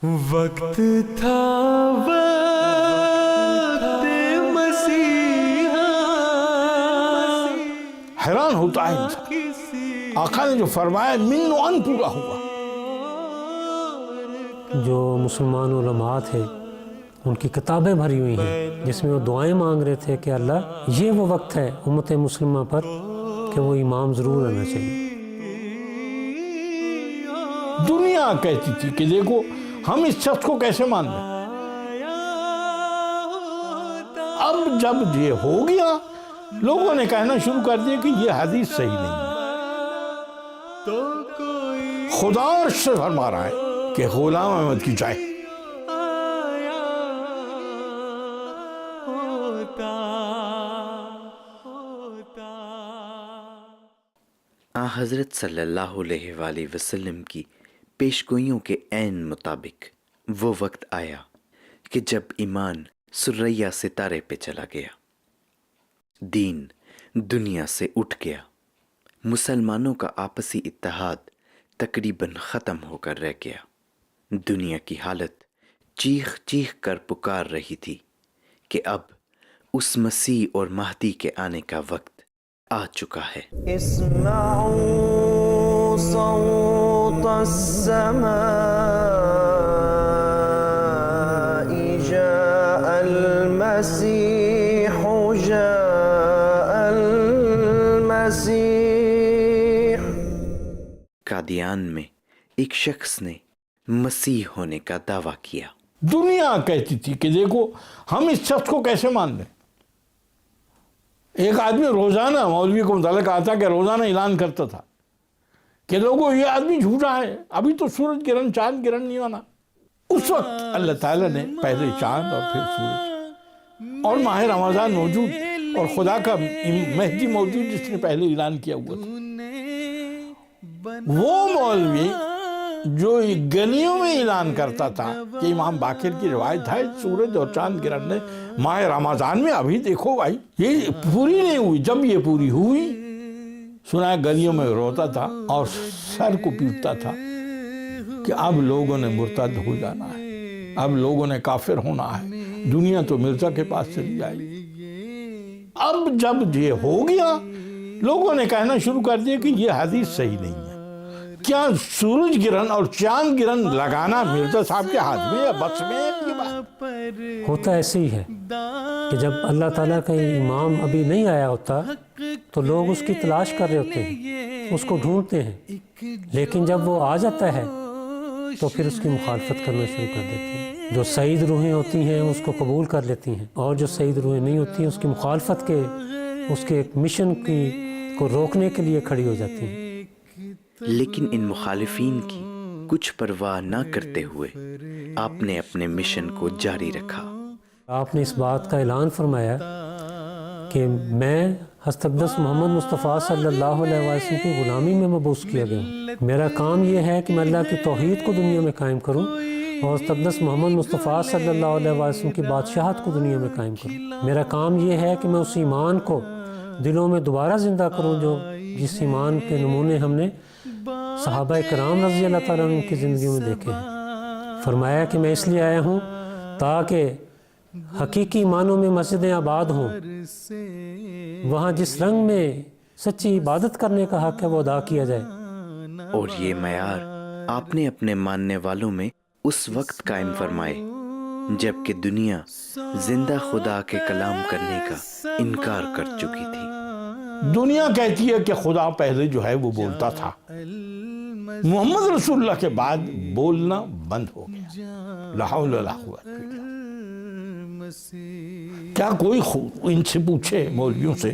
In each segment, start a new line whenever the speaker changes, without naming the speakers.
وقت تھا وقت مسیحا.
حیران ہوتا ہے انسان، آقا نے جو فرمایا من و ان پورا ہوا.
جو مسلمان علماء تھے ان کی کتابیں بھری ہوئی ہیں جس میں وہ دعائیں مانگ رہے تھے کہ اللہ یہ وہ وقت ہے امت مسلمہ پر کہ وہ امام ضرور آنا چاہیے.
دنیا کہتی تھی کہ دیکھو ہم اس شخص کو کیسے مان لیں. اب جب یہ ہو گیا لوگوں نے کہنا شروع کر دیا کہ یہ حدیث صحیح نہیں ہے. خدا عرش سے فرما رہا ہے کہ غلام احمد کی جائے.
حضرت صلی اللہ علیہ وآلہ وسلم کی پیشگوئیوں کے عین مطابق وہ وقت آیا کہ جب ایمان سریا ستارے پہ چلا گیا، دین دنیا سے اٹھ گیا، مسلمانوں کا آپسی اتحاد تقریباً ختم ہو کر رہ گیا. دنیا کی حالت چیخ چیخ کر پکار رہی تھی کہ اب اس مسیح اور مہدی کے آنے کا وقت آ چکا ہے.
اسمعوا صوت السماء جاء المسيح جاء المسيح.
قادیان میں ایک شخص نے مسیح ہونے کا دعویٰ کیا.
دنیا کہتی تھی کہ دیکھو ہم اس شخص کو کیسے مان لیں. ایک آدمی روزانہ مولوی کو متعلق آتا کہ روزانہ اعلان کرتا تھا کہ لوگوں یہ آدمی جھوٹا ہے، ابھی تو سورج گرہن چاند گرہن نہیں ہونا. اس وقت اللہ تعالیٰ نے پہلے چاند اور پھر سورج اور ماہ رمضان موجود اور خدا کا مہدی موجود جس نے پہلے اعلان کیا ہوا تھا. وہ مولوی جو گلیوں میں اعلان کرتا تھا کہ امام باقر کی روایت ہے سورج اور چاند گرہن نے ماہ رمضان میں ابھی دیکھو بھائی یہ پوری نہیں ہوئی. جب یہ پوری ہوئی سنا گلیوں میں روتا تھا اور سر کو پیٹتا تھا کہ اب لوگوں نے مرتد ہو جانا ہے، اب لوگوں نے کافر ہونا ہے، دنیا تو مرزا کے پاس چلی جائے گی. اب جب یہ ہو گیا لوگوں نے کہنا شروع کر دیا کہ یہ حدیث صحیح نہیں ہے. کیا سورج گرہن اور چاند گرہن لگانا مرزا صاحب کے ہاتھ میں یا بس میں ہے یہ بات؟
ہوتا ایسے ہی ہے کہ جب اللہ تعالیٰ کا امام ابھی نہیں آیا ہوتا تو لوگ اس کی تلاش کر رہے ہوتے ہیں، اس کو ڈھونڈتے ہیں، لیکن جب وہ آ جاتا ہے تو پھر اس کی مخالفت کرنا شروع کر دیتے ہیں. جو سعید روحیں ہوتی ہیں اس کو قبول کر لیتی ہیں اور جو سعید روحیں نہیں ہوتی ہیں اس کی مخالفت کے اس کے ایک مشن کو روکنے کے لیے کھڑی ہو جاتی ہیں.
لیکن ان مخالفین کی کچھ پرواہ نہ کرتے ہوئے آپ نے اپنے مشن کو جاری رکھا.
آپ نے اس بات کا اعلان فرمایا کہ میں حضرت اقدس محمد مصطفیٰ صلی اللہ علیہ وسلم کی غلامی میں مبعوث کیا گیا ہوں. میرا کام یہ ہے کہ میں اللہ کی توحید کو دنیا میں قائم کروں اور حضرت اقدس محمد مصطفیٰ صلی اللہ علیہ وسلم کی بادشاہت کو دنیا میں قائم کروں. میرا کام یہ ہے کہ میں اس ایمان کو دلوں میں دوبارہ زندہ کروں جو جس ایمان کے نمونے ہم نے صحابہ کرام رضی اللہ تعالیٰ عنہ کی زندگیوں میں دیکھے ہیں. فرمایا کہ میں اس لیے آیا ہوں تاکہ حقیقی معنوں میں مسجدیں آباد ہوں، وہاں جس رنگ میں سچی عبادت کرنے کا حق ہے وہ ادا کیا جائے.
اور یہ معیار آپ نے اپنے ماننے والوں میں اس وقت قائم فرمائے جب کہ دنیا زندہ خدا کے کلام کرنے کا انکار کر چکی تھی.
دنیا کہتی ہے کہ خدا پہلے جو ہے وہ بولتا تھا، محمد رسول اللہ کے بعد بولنا بند ہو گیا. لا حول ولا قوت الا باللہ. کیا کوئی ان سے پوچھے مولویوں سے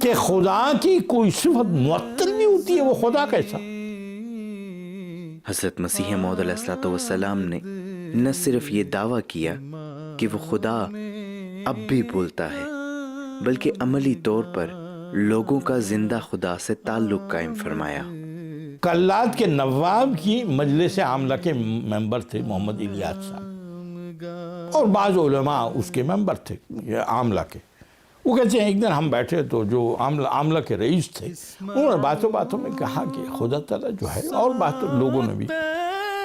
کہ خدا کی کوئی صفت معطل نہیں ہوتی ہے، وہ خدا کیسا؟
حضرت مسیح موعود علیہ الصلوۃ والسلام نے نہ صرف یہ دعویٰ کیا کہ وہ خدا اب بھی بولتا ہے بلکہ عملی طور پر لوگوں کا زندہ خدا سے تعلق قائم فرمایا.
کلات کے نواب کی مجلس عاملہ کے ممبر تھے محمد الیاس صاحب، اور بعض علماء اس کے ممبر تھے عاملہ کے. وہ کہتے ہیں ایک دن ہم بیٹھے تو جو عاملہ کے رئیس تھے انہوں نے باتوں میں کہا کہ خدا تعالیٰ جو ہے، اور باتوں لوگوں نے بھی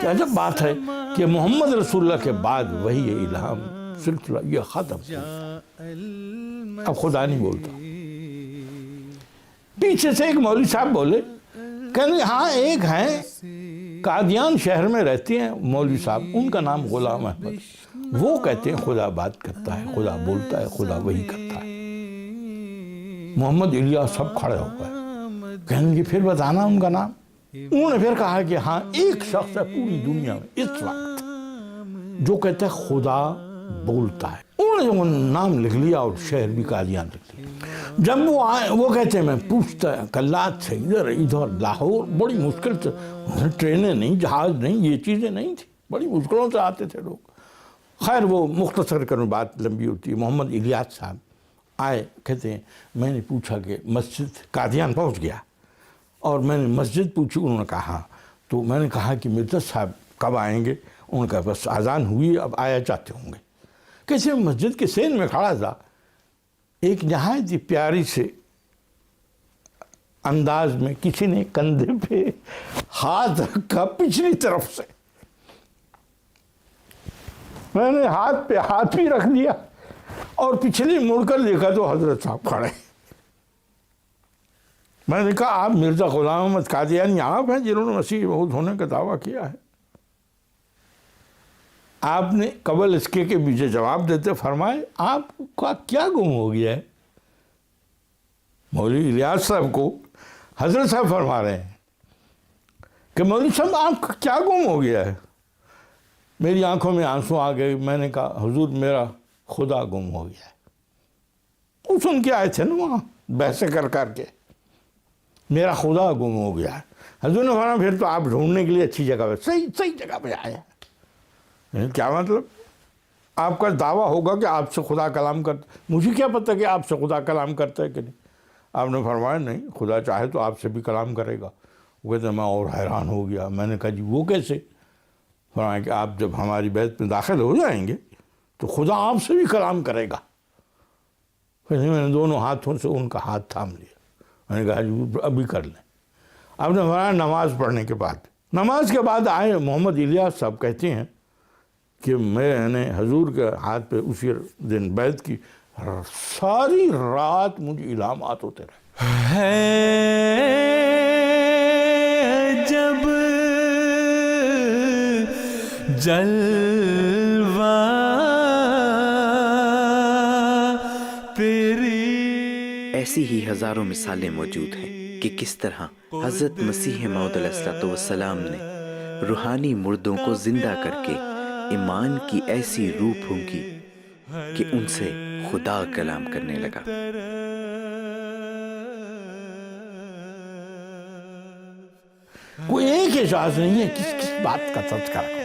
کہ عجب بات ہے کہ محمد رسول اللہ کے بعد وہی الہام سلسلہ یہ ختم ہو گیا، اب خدا نہیں بولتا۔ پیچھے سے ایک مولوی صاحب بولے، کہنے ہاں ایک ہیں قادیان شہر میں رہتے ہیں مولوی صاحب، ان کا نام غلام احمد، وہ کہتے ہیں خدا بات کرتا ہے، خدا بولتا ہے، خدا وہی کرتا ہے۔ محمد الیاس سب کھڑے ہو گئے، کہنے کہ پھر بتانا ان کا نام۔ انہوں نے پھر کہا کہ ہاں ایک شخص ہے پوری دنیا میں اس وقت جو کہتا ہے خدا بولتا ہے۔ انہوں نے وہ نام لکھ لیا اور شہر بھی قادیان لکھ لیا۔ جب وہ آئے وہ کہتے ہیں میں پوچھتا کلات سے ادھر لاہور، بڑی مشکل سے، ٹرینیں نہیں، جہاز نہیں، یہ چیزیں نہیں تھی، بڑی مشکلوں سے آتے تھے لوگ۔ خیر وہ مختصر کروں، بات لمبی ہوتی ہے۔ محمد الیاس صاحب آئے، کہتے ہیں میں نے پوچھا کہ مسجد قادیان پہنچ گیا، اور میں نے مسجد پوچھی، انہوں نے کہا، تو میں نے کہا کہ مرزا صاحب کب آئیں گے؟ انہوں نے کہا بس اذان ہوئی، اب آیا جاتے ہوں گے۔ کیسے مسجد کے سین میں کھڑا تھا، ایک نہایت ہی پیاری سے انداز میں کسی نے کندھے پہ ہاتھ رکھا پچھلی طرف سے، میں نے ہاتھ پہ ہاتھ بھی رکھ دیا اور پچھلی مڑ کر دیکھا تو حضرت صاحب کھڑے۔ میں نے کہا آپ مرزا غلام احمد قادیانی آپ ہیں جنہوں نے مسیح موعود ہونے کا دعویٰ کیا ہے؟ آپ نے قبل اس کے مجھے جواب دیتے فرمائے آپ کا کیا گم ہو گیا ہے؟ مولوی الیاس صاحب کو حضرت صاحب فرما رہے ہیں کہ مولوی صاحب آپ کا کیا گم ہو گیا ہے؟ میری آنکھوں میں آنسو آ گئے، میں نے کہا حضور میرا خدا گم ہو گیا ہے۔ وہ سن کے آئے تھے نا وہاں بحثیں کر کے، میرا خدا گم ہو گیا ہے۔ حضور نے فرمایا پھر تو آپ ڈھونڈنے کے لیے اچھی جگہ پہ، صحیح جگہ پہ آئے ہیں۔ کیا مطلب؟ آپ کا دعویٰ ہوگا کہ آپ سے خدا کلام کرتا، مجھے کیا پتہ کہ آپ سے خدا کلام کرتا ہے کہ نہیں؟ آپ نے فرمایا نہیں، خدا چاہے تو آپ سے بھی کلام کرے گا۔ وہ کہتے ہیں میں اور حیران ہو گیا، میں نے کہا جی وہ کیسے؟ فرمایا کہ آپ جب ہماری بیت میں داخل ہو جائیں گے تو خدا آپ سے بھی کلام کرے گا۔ پھر میں نے دونوں ہاتھوں سے ان کا ہاتھ تھام لیا، میں نے کہا جی ابھی کر لیں۔ آپ نے فرمایا نماز پڑھنے کے بعد، نماز کے بعد آئے محمد الیاس صاحب کہتے ہیں کہ میں نے حضور کے ہاتھ پہ اسی دن بیعت کی، ساری رات مجھے الہامات ہوتے رہے۔
ہے جب جلوہ تیری۔
ایسی ہی ہزاروں مثالیں موجود ہیں کہ کس طرح حضرت مسیح موعود علیہ السلام نے روحانی مردوں کو زندہ کر کے ایمان کی ایسی روح پھونکی کہ ان سے خدا کلام کرنے لگا۔
کوئی ایک اعجاز نہیں ہے، کس بات کا تذکرہ کرو۔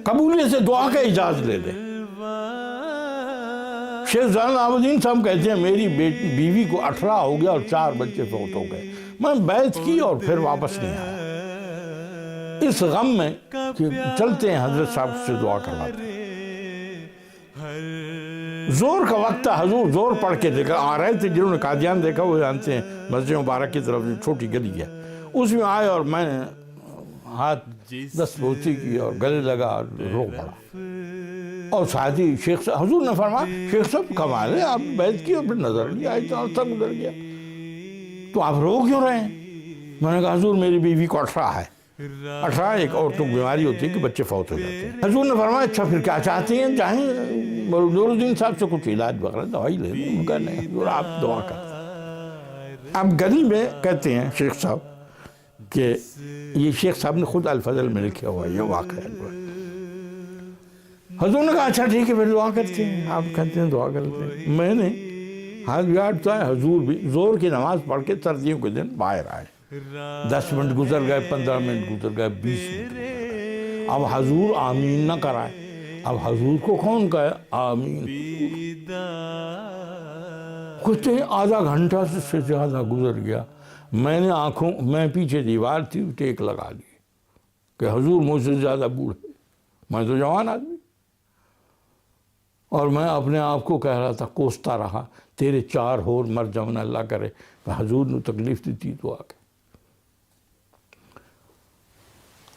قبولیت سے دعا کا اعجاز لے لے۔ شیخ زین العابدین صاحب کہتے ہیں میری بیوی کو 18 ہو گیا اور 4 بچے فوت ہو گئے، میں بیعت کی اور پھر واپس نہیں آیا، اس غم میں کہ چلتے ہیں حضرت صاحب سے دعا کرواتے ہیں۔ زور کا وقت تھا، حضور زور پڑھ کے دیکھا آ رہے تھے، جنہوں نے قادیان دیکھا وہ جانتے ہیں، مسجد مبارک کی طرف چھوٹی گلی ہے، اس میں آئے اور میں نے ہاتھ دست بوسی کی اور گلے لگا اور رو پڑا، اور ساتھی شیخ صاحب، حضور نے فرمایا شیخ صاحب کمال ہے، آپ بیعت کی اور پھر نظر نہیں آئی تو عرصہ گزر گیا، تو آپ رو کیوں رہے ہیں؟ میں نے کہا حضور میری بیوی کو 18 ہے، 18 ایک عورتوں کی بیماری ہوتی ہے کہ بچے فوت ہو جاتے ہیں۔ حضور نے فرمایا اچھا پھر کیا چاہتے ہیں، چاہیں نور الدین صاحب سے کچھ علاج وغیرہ دوائی لے لیں؟ ان کا نہیں حضور آپ دعا کریں۔ اب گلی میں کہتے ہیں شیخ صاحب کہ یہ شیخ صاحب نے خود الفضل میں لکھا ہوا ہے، یہ واقعہ ہے۔ حضور نے کہا اچھا ٹھیک ہے پھر دعا کرتے ہیں، آپ کہتے ہیں دعا کرتے ہیں۔ میں نے ہاتھ بگاڑتا ہے، حضور بھی زور کی نماز پڑھ کے سردیوں کے دن باہر آئے، 10 منٹ گزر گئے، 15 منٹ گزر گئے، 20 منٹ گزر گئے، اب حضور آمین نہ کرائے، اب حضور کو کون کہے آمین؟ کچھ آدھا گھنٹہ سے زیادہ گزر گیا، میں نے میں پیچھے دیوار تھی ٹیک لگا لی کہ حضور مجھ سے زیادہ بوڑھے، میں تو جوان آدمی، اور میں اپنے آپ کو کہہ رہا تھا، کوستا رہا تیرے 4 ہور مر جاؤں اللہ کرے، کہ حضور نے تکلیف دی تو آ کے